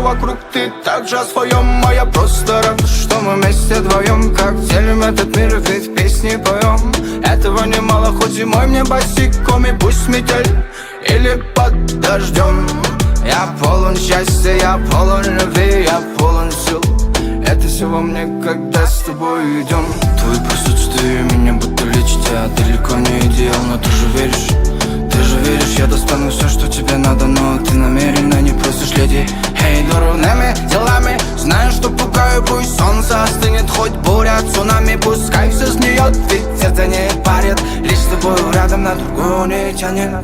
все вокруг, ты также о своем. А я просто рад, что мы вместе вдвоем, как делим этот мир, ведь песни поем. Этого немало, хоть зимой мне босиком, и пусть метель или под дождем. Я полон счастья, я полон любви, я полон сил. Это все во мне, когда с тобой идем. Твое присутствие меня будто лечит. Я далеко не идеал, но ты же веришь, я достану все, что тебе надо. Но ты намеренно не просишь, леди. Эй, дурными делами знаю, что пугаю. Пусть солнце остынет, хоть буря, цунами. Пускай все снует, ведь это не парит. Лишь с тобой рядом на другую не тянет.